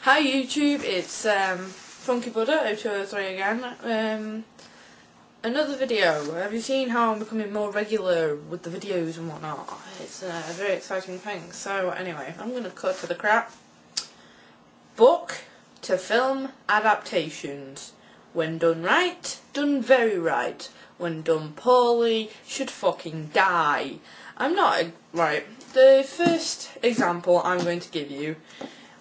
Hi YouTube, it's Funky Buddha 0203 again. Another video. Have you seen how I'm becoming more regular with the videos and whatnot? It's a very exciting thing. So anyway, I'm going to cut to the crap. Book to film adaptations. When done right, done very right. When done poorly, should fucking die. Right, the first example I'm going to give you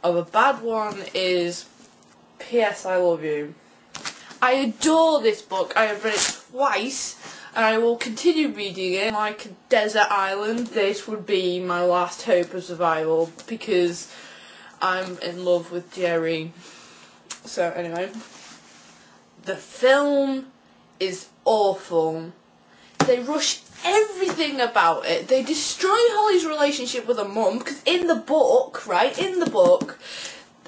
of a bad one is P.S. I Love You. I adore this book. I have read it twice and I will continue reading it. Like a desert island, this would be my last hope of survival because I'm in love with Jerry. So anyway, the film is awful. They rush everything about it. They destroy Holly's relationship with her mum, because in the book,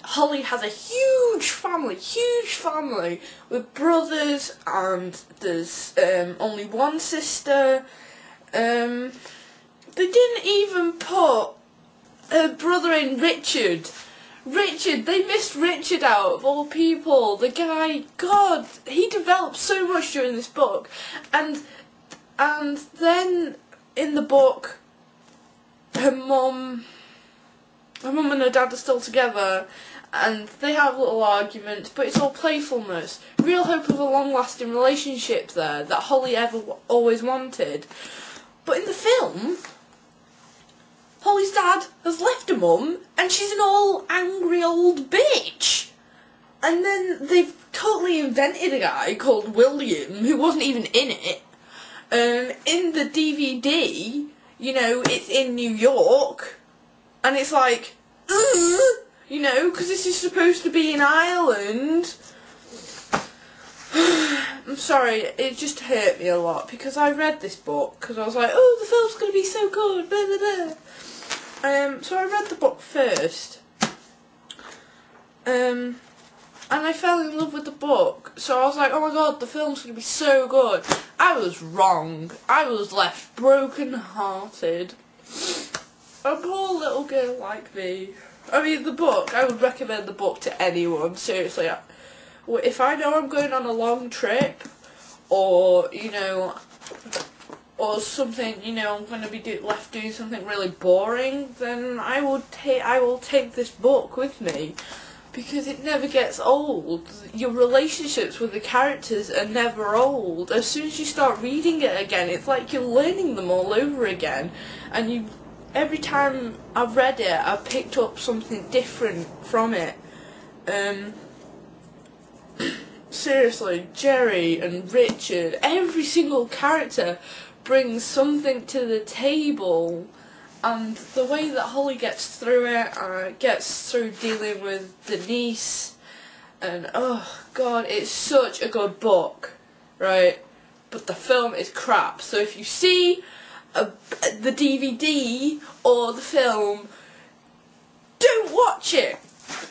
Holly has a huge family with brothers, and there's only one sister. They didn't even put her brother in, Richard, they missed Richard out of all people. The guy, God, he developed so much during this book, and then in the book, her mum and her dad are still together, and they have little arguments, but it's all playfulness. Real hope of a long-lasting relationship there that Holly always wanted. But in the film, Holly's dad has left her mum, and she's an all angry old bitch. And then they've totally invented a guy called William, who wasn't even in it. In the DVD, you know, it's in New York, and it's like, you know, because this is supposed to be in Ireland. I'm sorry, it just hurt me a lot, because I read this book, because I was like, oh, the film's going to be so good, blah, blah, blah. So I read the book first, and I fell in love with the book, so I was like, oh my god, the film's going to be so good. I was wrong. I was left broken-hearted. A poor little girl like me. I mean, the book, I would recommend the book to anyone, seriously. If I know I'm going on a long trip, or, you know, or something, you know, I'm going to be left doing something really boring, then I will take this book with me. Because it never gets old. Your relationships with the characters are never old. As soon as you start reading it again, it's like you're learning them all over again. And every time I've read it, I've picked up something different from it. Seriously, Jerry and Richard, every single character brings something to the table. And the way that Holly gets through it, gets through dealing with Denise, and oh god, it's such a good book, right? But the film is crap. So if you see the DVD or the film, don't watch it.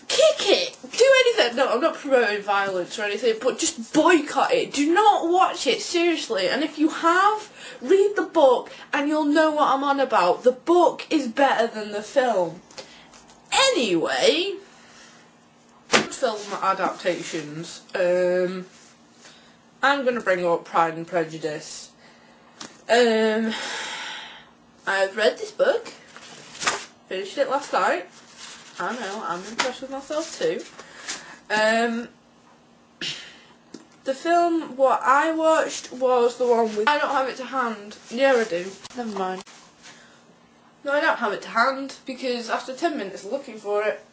Kick it. Do anything. No, I'm not promoting violence or anything, but just boycott it. Do not watch it, seriously. And if you have, read the book and you'll know what I'm on about. The book is better than the film. Anyway, film adaptations. I'm going to bring up Pride and Prejudice. I've read this book. Finished it last night. I know, I'm impressed with myself too. The film, what I watched was the one with... I don't have it to hand. Yeah, I do. Never mind. No, I don't have it to hand, because after 10 minutes looking for it,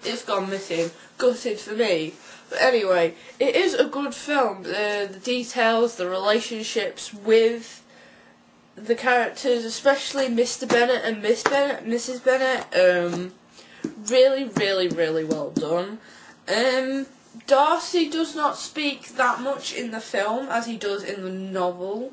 it's gone missing. Gutted for me. But anyway, it is a good film. The details, the relationships with the characters, especially Mr. Bennet and Mrs. Bennet, really well done. Darcy does not speak that much in the film as he does in the novel.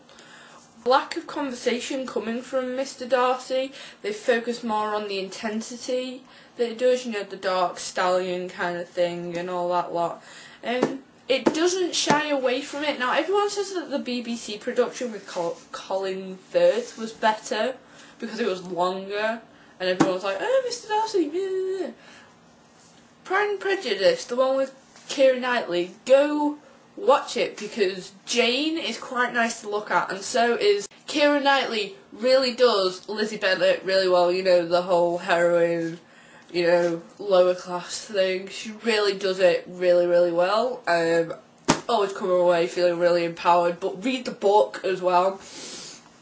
Lack of conversation coming from Mr. Darcy. They focus more on the intensity that it does, you know, the dark stallion kind of thing and all that lot. It doesn't shy away from it. Now, everyone says that the BBC production with Colin Firth was better because it was longer. And everyone was like, oh, Mr. Darcy. Pride and Prejudice, the one with Keira Knightley, go watch it because Jane is quite nice to look at, and so is Keira Knightley. Really does Lizzie Bennet really well, you know, the whole heroine, you know, lower class thing. She really does it really, really well. Always come away feeling really empowered, but read the book as well.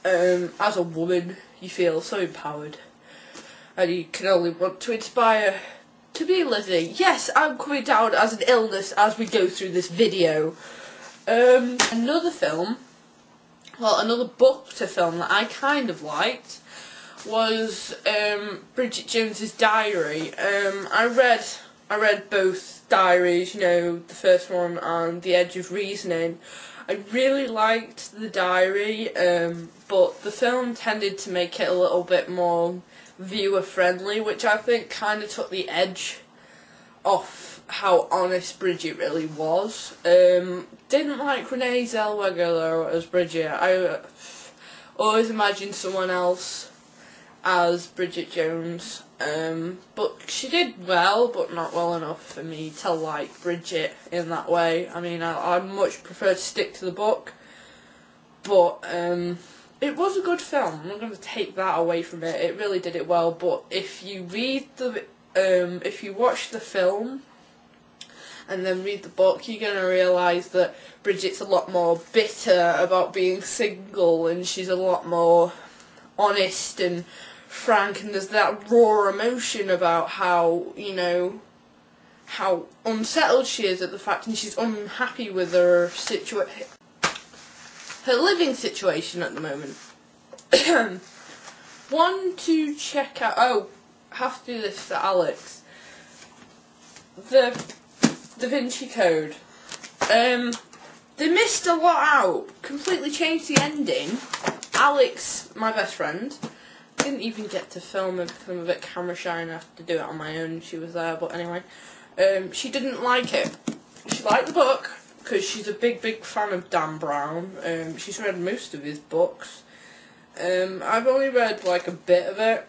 As a woman, you feel so empowered, and you can only want to inspire to be Lizzie. Yes, I'm coming down as an illness as we go through this video. Another book to film that I kind of liked was Bridget Jones's Diary. I read both diaries, you know, the first one and The Edge of Reasoning. I really liked the diary, but the film tended to make it a little bit more viewer friendly, which I think kind of took the edge off how honest Bridget really was. Didn't like Renee Zellweger though as Bridget. I always imagined someone else as Bridget Jones, but she did well, but not well enough for me to like Bridget in that way. I mean, I'd much prefer to stick to the book, but it was a good film. I'm not going to take that away from it. It really did it well. But if you read the, if you watch the film and then read the book, you're going to realise that Bridget's a lot more bitter about being single, and she's a lot more honest and frank, and there's that raw emotion about how, you know, how unsettled she is at the fact, and she's unhappy with her living situation at the moment. One to check out. Oh, have to do this for Alex. The Da Vinci Code. They missed a lot out. Completely changed the ending. Alex, my best friend, didn't even get to film it because I'm a bit camera shy and I have to do it on my own. She was there, but anyway, she didn't like it. She liked the book because she's a big fan of Dan Brown. She's read most of his books. I've only read like a bit of it,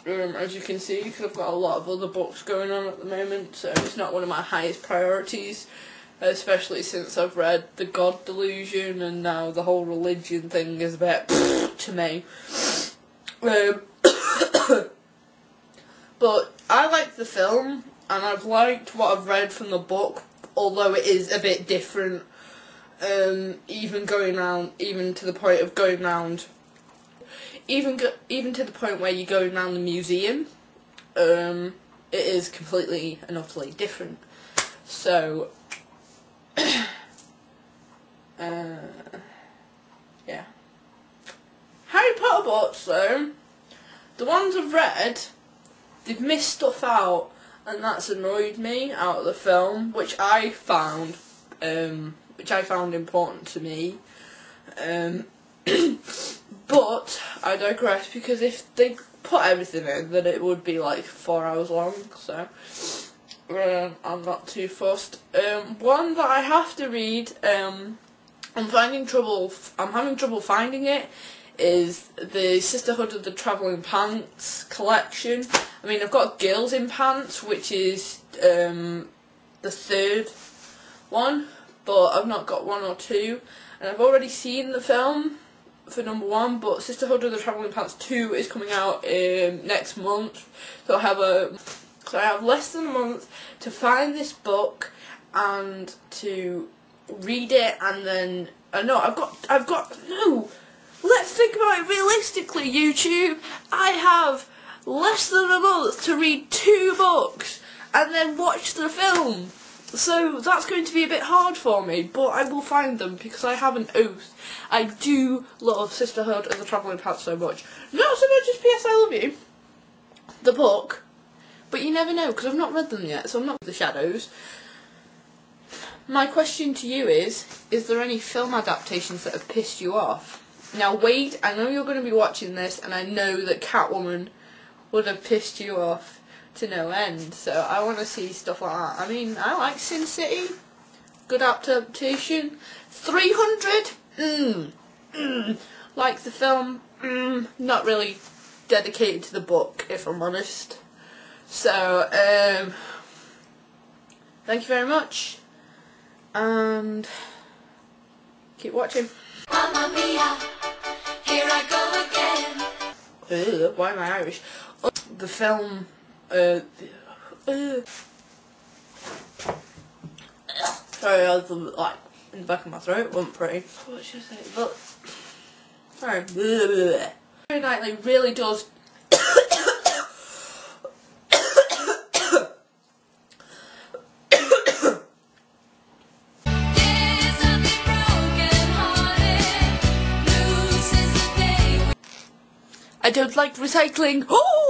as you can see, because I've got a lot of other books going on at the moment, so it's not one of my highest priorities, especially since I've read The God Delusion, and now the whole religion thing is a bit to me. But I liked the film, and I've liked what I've read from the book, although it is a bit different, even to the point of going round, even to the point where you're going around the museum. It is completely and utterly different. So, yeah. Harry Potter books, though, the ones I've read, they've missed stuff out, and that's annoyed me out of the film, which I found important to me. But I digress, because if they put everything in, then it would be like 4 hours long. So I'm not too fussed. One that I have to read, I'm having trouble finding it, is the Sisterhood of the Travelling Pants collection. I mean, I've got Girls in Pants, which is the third one, but I've not got 1 or 2, and I've already seen the film for number 1, but Sisterhood of the Travelling Pants 2 is coming out next month, so I have less than a month to find this book and to read it, and then let's think about it realistically, YouTube. I have less than a month to read 2 books and then watch the film. So that's going to be a bit hard for me, but I will find them because I have an oath. I do love Sisterhood of the Travelling Pants so much. Not so much as P.S. I Love You, the book, but you never know because I've not read them yet, so I'm not the shadows. My question to you is there any film adaptations that have pissed you off? Now Wade, I know you're going to be watching this, and I know that Catwoman would have pissed you off to no end, so I want to see stuff like that. I mean, I like Sin City, good adaptation. 300, like the film, not really dedicated to the book, if I'm honest. So, Thank you very much, and keep watching. Mamma mia, here I go again. Why am I Irish? The film, sorry, I was like in the back of my throat. It wasn't pretty. What should I say? But sorry. Very Nightly really does. I don't like recycling. Oh!